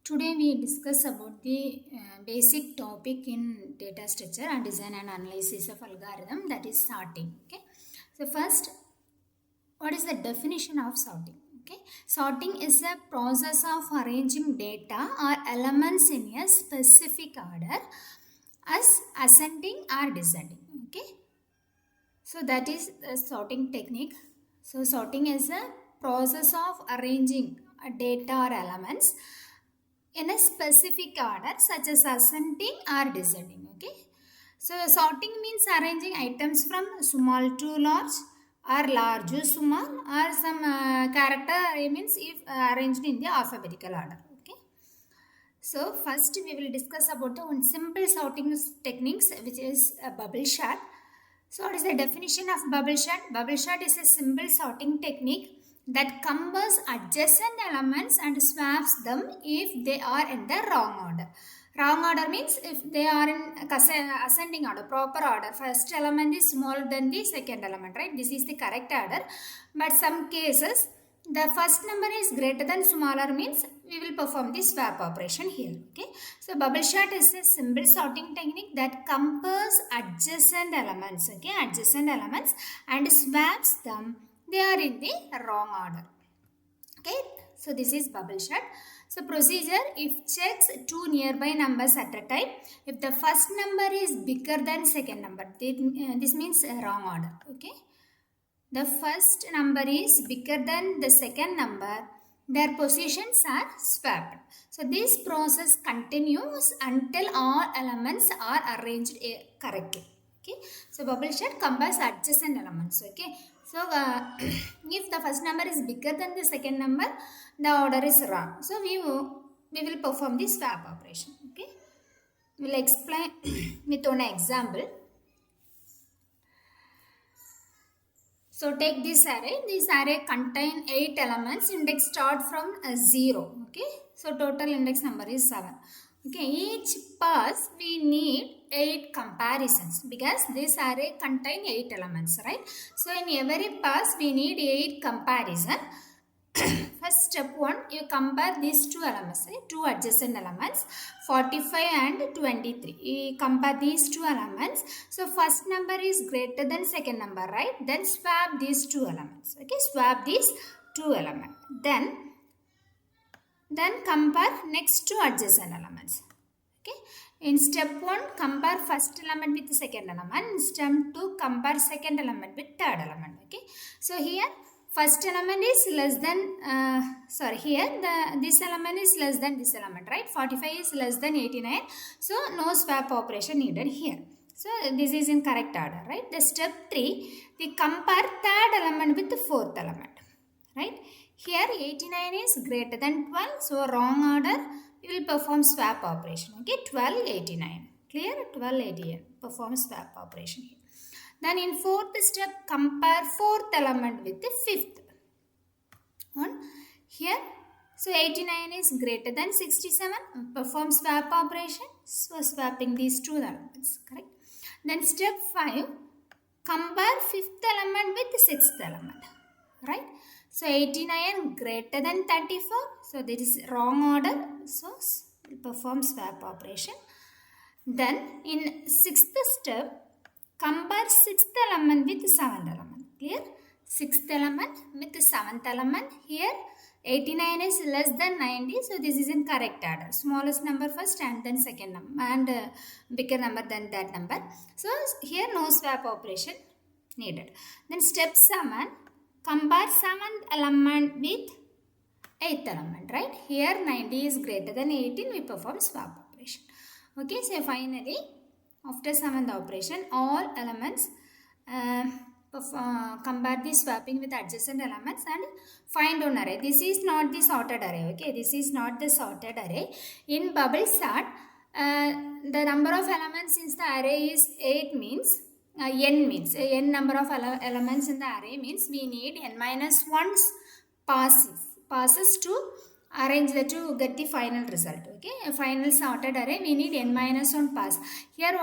Today we discuss about the basic topic in data structure and design and analysis of algorithm, that is sorting. Okay, so first, what is the definition of sorting? Okay, sorting is a process of arranging data or elements in a specific order as ascending or descending. Okay, so that is a sorting technique. So sorting is a process of arranging data or elements in a specific order such as ascending or descending. Okay, so sorting means arranging items from small to large or large to small, or some character array means if arranged in the alphabetical order. Okay, so first we will discuss about the one simple sorting techniques, which is a bubble sort. So what is the definition of bubble sort? Bubble sort is a simple sorting technique that combines adjacent elements and swaps them if they are in the wrong order. Wrong order means if they are in ascending order, proper order. First element is smaller than the second element, right? This is the correct order. But some cases, the first number is greater than smaller means we will perform the swap operation here. Okay, so bubble sort is a simple sorting technique that compares adjacent elements, okay, adjacent elements, and swaps them they are in the wrong order. Okay, so this is bubble sort. So procedure, if checks two nearby numbers at a time, if the first number is bigger than second number, this means wrong order. Okay, the first number is bigger than the second number, their positions are swapped. So this process continues until all elements are arranged correctly. Okay, so bubble sort compares adjacent elements. Okay, so if the first number is bigger than the second number, the order is wrong. So we will perform the swap operation. Okay, we will explain with one example. So take this array. This array contain 8 elements. Index start from 0. Okay. So total index number is 7. Okay. Each pass we need 8 comparisons because this array contain 8 elements, right? So in every pass we need 8 comparison. First step 1, you compare these two elements, right? Two adjacent elements, 45 and 23. You compare these two elements. So first number is greater than second number, right? Then swap these two elements. Okay, swap these two elements. Then compare next two adjacent elements. Okay, in step 1, compare first element with the second element. In step 2, compare second element with third element. Okay, so here first element is less than, this element is less than this element, right? 45 is less than 89. So no swap operation needed here. So this is in correct order, right? The step 3, we compare third element with the fourth element, right? Here 89 is greater than 12. So wrong order, we will perform swap operation. Okay, 12, 89. Clear? 12, 88. Perform swap operation here. Then in fourth step, compare fourth element with the fifth one. Here, so 89 is greater than 67. Perform swap operation. So swapping these two elements, correct? Then step 5, compare fifth element with the sixth element, right? So 89 greater than 34. So this is wrong order. So perform swap operation. Then in sixth step, compare sixth element with seventh element. Clear? Sixth element with seventh element. Here 89 is less than 90. So this is in correct order. Smallest number first and then second number, and bigger number than that number. So here no swap operation needed. Then step 7, compare seventh element with eighth element, right? Here 90 is greater than 18. We perform swap operation. Okay, so finally, after seventh operation, all elements compare the swapping with adjacent elements and find one array. This is not the sorted array. Okay, this is not the sorted array. In bubble sort, the number of elements in the array is 8 means n means n number of elements in the array means we need n minus 1 passes to arrange to get the final result. Okay, a final sorted array we need n minus 1 pass. Here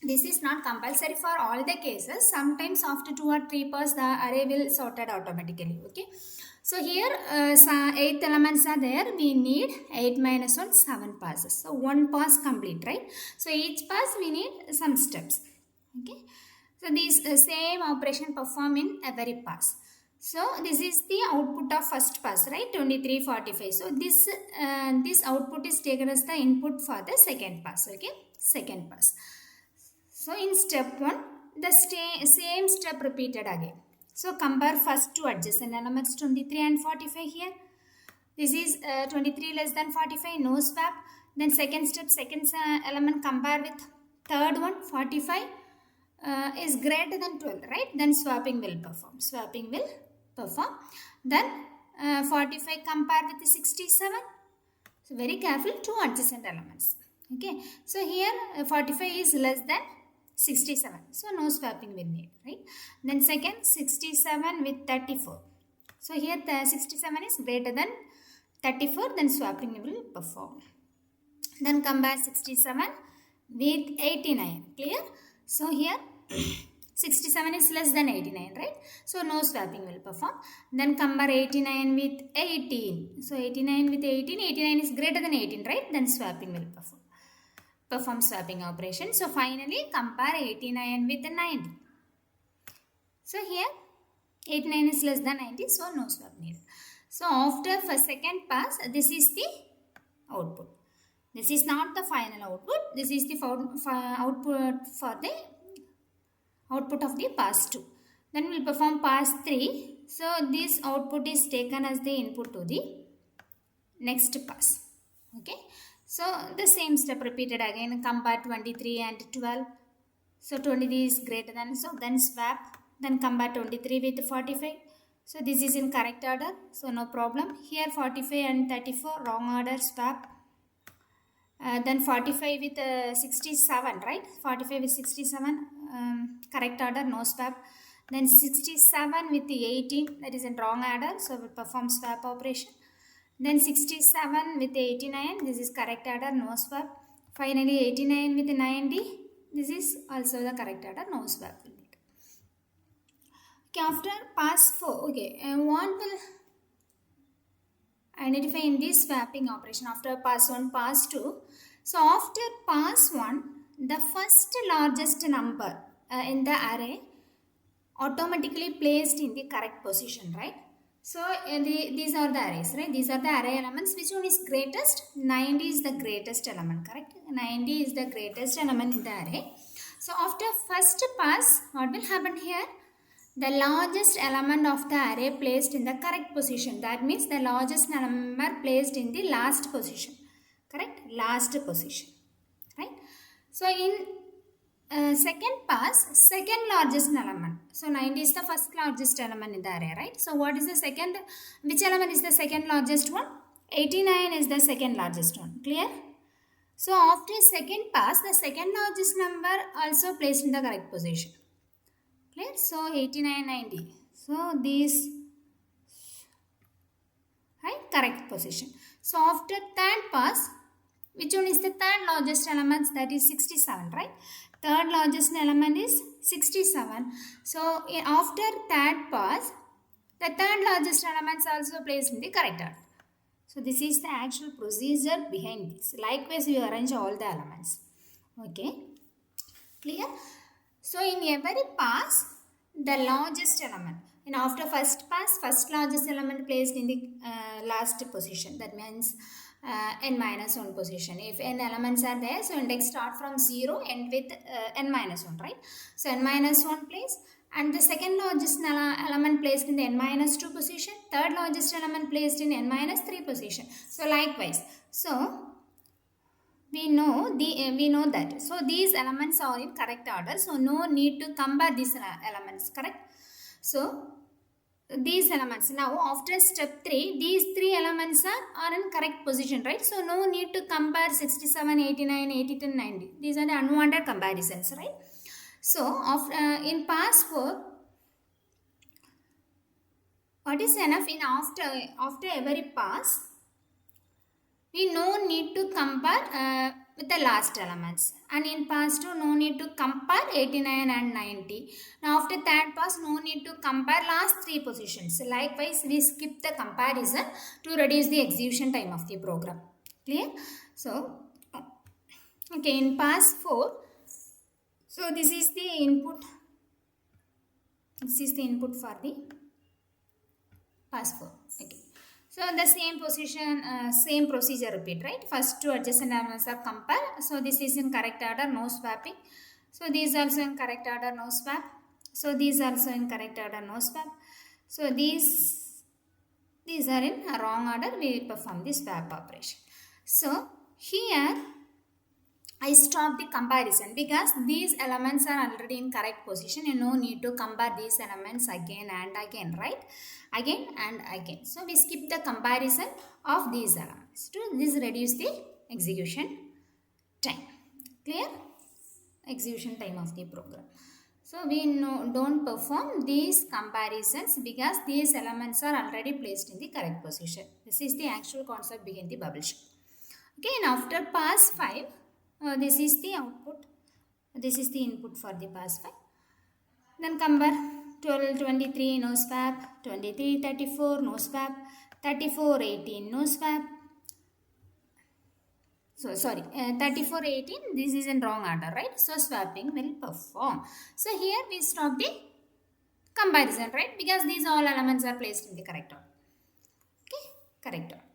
this is not compulsory for all the cases. Sometimes after 2 or 3 pass the array will sorted automatically. Okay, So here 8 elements are there. We need 8 minus 1, 7 passes. So 1 pass complete, right? So each pass we need some steps. Okay. So these same operation perform in every pass. So this is the output of first pass, right? 2345. So this output is taken as the input for the second pass. Okay. Second pass. So in step 1, the same step repeated again. So compare first two adjacent elements 23 and 45 here. This is 23 less than 45, no swap. Then second step, second element compare with third one, 45 is greater than 12, right? Then swapping will perform. Swapping will perform. Then 45 compare with 67. So very careful, two adjacent elements. Okay. So here 45 is less than 67. So no swapping will need, right? Then second 67 with 34. So here the 67 is greater than 34, then swapping will perform. Then compare 67 with 89. Clear? So here 67 is less than 89, right? So no swapping will perform. Then compare 89 with 18. So 89 with 18, 89 is greater than 18, right? Then swapping will perform swapping operation. So finally compare 89 with 90. So here 89 is less than 90, so no swap needed. So after first second pass, this is the output. This is not the final output. This is the output for the output of the pass 2. Then we will perform pass 3. So this output is taken as the input to the next pass. Okay. So the same step repeated again. Compare 23 and 12. So 23 is greater than, so then swap. Then compare 23 with 45. So this is in correct order. So no problem. Here 45 and 34 wrong order, swap. Then 45 with 67, right? 45 with 67 correct order, no swap. Then 67 with the 18, that is in wrong order, so we perform swap operation. Then 67 with 89, this is correct order, no swap. Finally 89 with 90, this is also the correct order, no swap. Okay, after pass 4, okay, what will identify in this swapping operation after pass 1, pass 2. So after pass 1, the first largest number in the array automatically placed in the correct position, right? So these are the arrays, right? These are the array elements. Which one is greatest? 90 is the greatest element, correct? 90 is the greatest element in the array. So after first pass, what will happen here? The largest element of the array placed in the correct position. That means the largest number placed in the last position. Correct? Last position. Right? So in second pass, second largest element. So 90 is the first largest element in the array, right? So what is the second? Which element is the second largest one? 89 is the second largest one. Clear? So after second pass, the second largest number also placed in the correct position. Clear? So 89, 90. So these, right? Correct position. So after third pass, which one is the third largest element? That is 67, right? Third largest element is 67. So after third pass, the third largest elements also placed in the correct order. So this is the actual procedure behind this. Likewise, you arrange all the elements. Okay. Clear? So in every pass, the largest element. And after first pass, first largest element placed in the last position. That means n minus 1 position. If n elements are there, so index start from 0, end with n minus 1, right? So n minus 1 place. And the second largest element placed in the n minus 2 position. Third largest element placed in n minus 3 position. So likewise. So we know that. So these elements are in correct order. So no need to compare these elements, correct? So these elements, now after step 3, these 3 elements are in correct position, right? So no need to compare 67, 89, 82, 90. These are the unwanted comparisons, right? So in pass 4, what is enough? In after every pass, we no need to compare with the last elements. And in pass 2, no need to compare 89 and 90. Now after third pass, no need to compare last 3 positions. Likewise, we skip the comparison to reduce the execution time of the program. Clear? So, okay, in pass 4, so this is the input. This is the input for the pass 4. Okay. So the same position, same procedure repeat, right? First two adjacent elements are compare. So this is in correct order, no swapping. So these also in correct order, no swap. So these also in correct order, no swap. So these are in wrong order, we perform the swap operation. So here I stop the comparison because these elements are already in correct position and no need to compare these elements again and again, right? Again and again. So we skip the comparison of these elements. To this reduce the execution time. Clear? Execution time of the program. So we don't perform these comparisons because these elements are already placed in the correct position. This is the actual concept behind the bubble chart. Okay, and after pass 5, this is the output. This is the input for the pass 5. Then compare 12, 23, no swap. 23, 34, no swap. 34, 18, no swap. So, sorry, 34, 18, this is in wrong order, right? So, swapping will perform. So, here we stop the comparison, right? Because these all elements are placed in the correct order. Okay, correct order.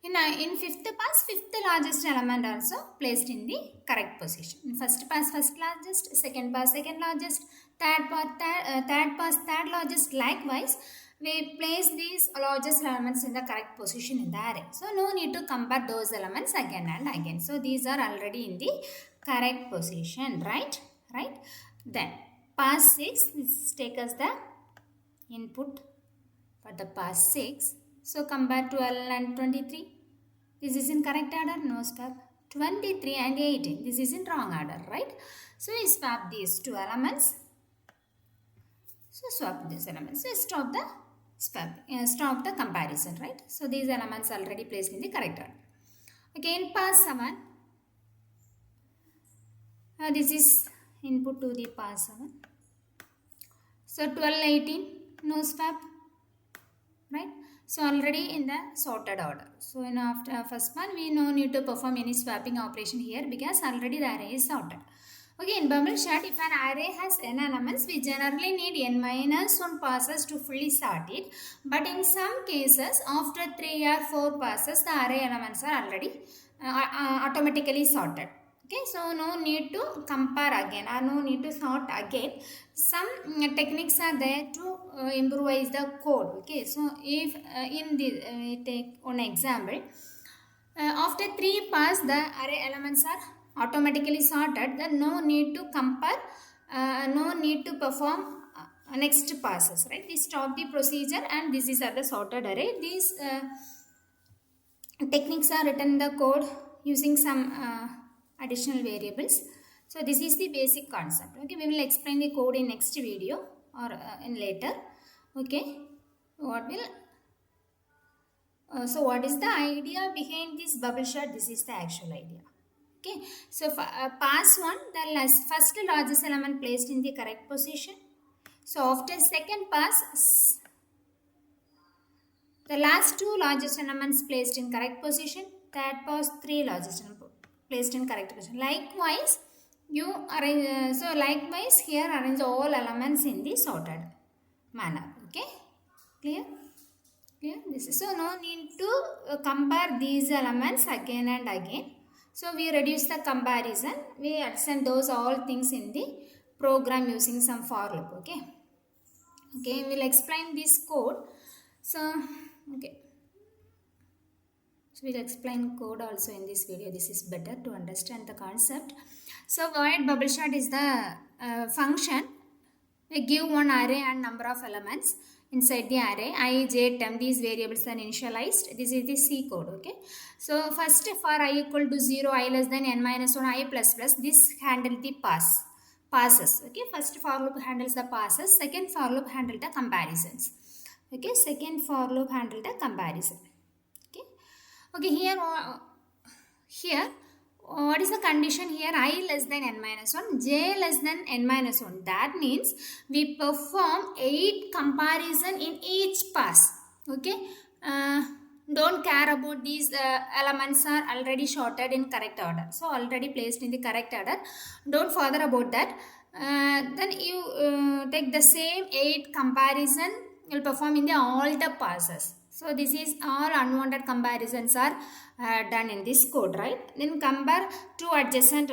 In fifth pass, fifth largest element also placed in the correct position. In first pass, first largest, second pass, second largest, third pass, third largest. Likewise, we place these largest elements in the correct position in the array. So, no need to compare those elements again and again. So, these are already in the correct position, right? Right? Then, pass 6, this takes us the input for the pass 6. So, compare 12 and 23. This is in correct order, no swap. 23 and 18. This is in wrong order, right? So, we swap these two elements. So, swap these elements. So, stop the swap, stop the comparison, right? So, these elements are already placed in the correct order. Again, pass 7. This is input to the pass 7. So, 12, 18, no swap, right? So, already in the sorted order. So, in after first one, we no need to perform any swapping operation here because already the array is sorted. Okay, in bubble chart, if an array has n elements, we generally need n minus 1 passes to fully sort it. But in some cases, after 3 or 4 passes, the array elements are already automatically sorted. Okay, so no need to compare again or no need to sort again. Some techniques are there to improvise the code. Okay, so if in the we take one example, after 3 pass the array elements are automatically sorted, then no need to compare, no need to perform next passes, right? We stop the procedure and this is the sorted array. These techniques are written in the code using some additional variables. So this is the basic concept. Okay, we will explain the code in next video or in later. Okay, what what is the idea behind this bubble chart? This is the actual idea. Okay, so pass 1, the first largest element placed in the correct position. So after second pass, the last 2 largest elements placed in correct position. Third pass, 3 largest elements placed in correct position. Likewise, you arrange. So likewise, here arrange all elements in the sorted manner. Okay, clear? Clear? This is so no need to compare these elements again and again. So we reduce the comparison. We send those all things in the program using some for loop. Okay. Okay, we'll explain this code. So okay. So we'll explain code also in this video. This is better to understand the concept. So void bubble chart is the function. We give one array and number of elements inside the array. I, j, temp, these variables are initialized. This is the C code. Okay. So first for I equal to 0, I less than n minus 1, I plus plus. This handle the passes. Okay. First for loop handles the passes. Second for loop handle the comparisons. Okay. Second for loop handle the comparison. Okay, here here what is the condition here? I less than n minus 1, j less than n minus 1. That means we perform 8 comparison in each pass. Okay, don't care about these elements are already sorted in correct order, so already placed in the correct order, don't bother about that. Then you take the same 8 comparison, you'll perform in the all the passes. So this is all unwanted comparisons are done in this code, right? Then compare two adjacent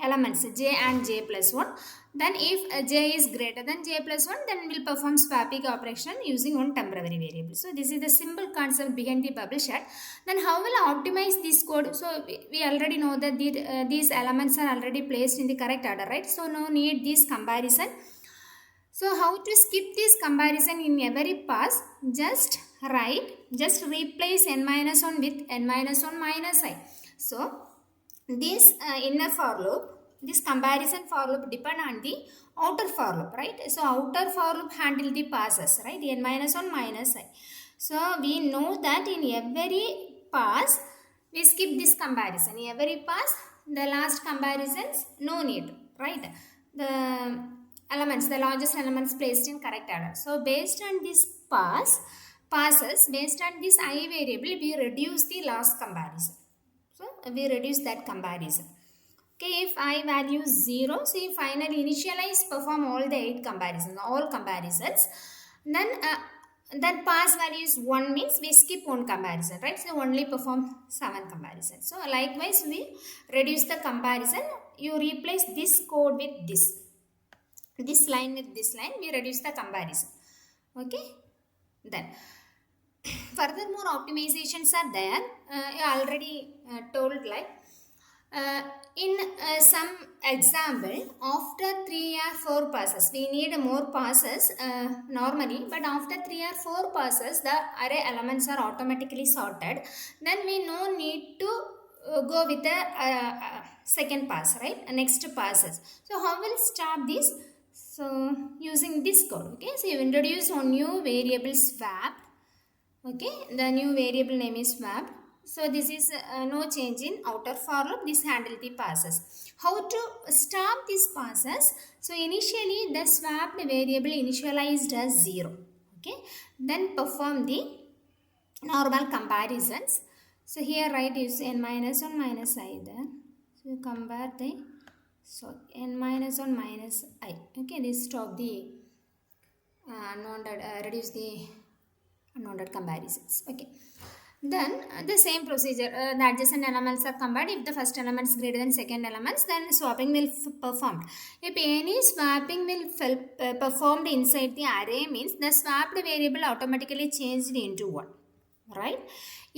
elements j and j plus 1. Then if j is greater than j plus 1, then we'll perform swapping operation using one temporary variable. So this is the simple concept behind the bubble chart. Then how will I optimize this code? So we already know that these elements are already placed in the correct order, right? So no need this comparison. So how to skip this comparison in every pass? Just replace n minus 1 with n minus 1 minus I. So this inner for loop, this comparison for loop depend on the outer for loop, right? So outer for loop handle the passes, right? n minus 1 minus I. So we know that in every pass we skip this comparison. In every pass the last comparisons no need, right? The elements, the largest elements placed in correct order. So based on this passes, based on this I variable, we reduce the last comparison. So we reduce that comparison. Okay, if I value 0, so you finally initialize, perform all the 8 comparisons, all comparisons. Then that pass value is 1 means we skip one comparison, right? So only perform 7 comparisons. So likewise we reduce the comparison. You replace this code with this line with this line, we reduce the comparison. Okay, then furthermore optimizations are there. I already told, like in some example, after 3 or 4 passes, we need more passes normally, but after 3 or 4 passes the array elements are automatically sorted. Then we no need to go with the second pass, right? Next passes. So how will stop this? So using this code. Okay, so you introduce a new variable swap. Okay, the new variable name is swap. So this is no change in outer for loop. This handle the passes. How to stop these passes? So initially the swapped variable initialized as 0. Okay, then perform the normal comparisons. So here write is n minus 1 minus I there. So compare the n minus 1 minus I. Okay, this stop the reduce the unwanted comparisons. Okay, then the same procedure, the adjacent elements are combined. If the first element is greater than second elements, then swapping will performed. If any swapping will performed inside the array, means the swapped variable automatically changed into 1, right?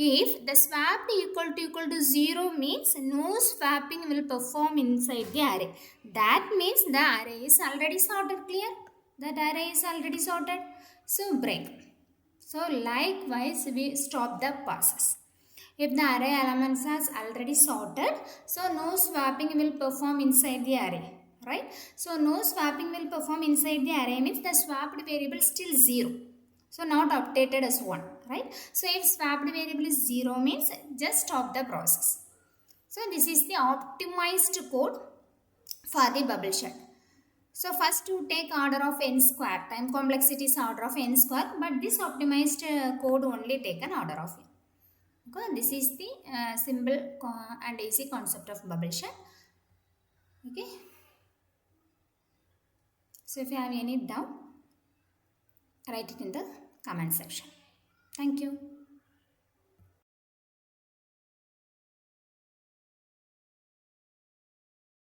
If the swapped equal to 0 means no swapping will perform inside the array. That means the array is already sorted. Clear? That array is already sorted. So break. So likewise we stop the passes. If the array elements are already sorted, so no swapping will perform inside the array, right? So no swapping will perform inside the array means the swapped variable still 0. So not updated as 1, right? So if swapped variable is 0 means just stop the process. So this is the optimized code for the bubble chart. So first to take order of n square, time complexity is order of n square, but this optimized code only take an order of n. Okay, this is the simple and easy concept of bubble chart. Okay. So if you have any doubt, write it in the comment section. Thank you.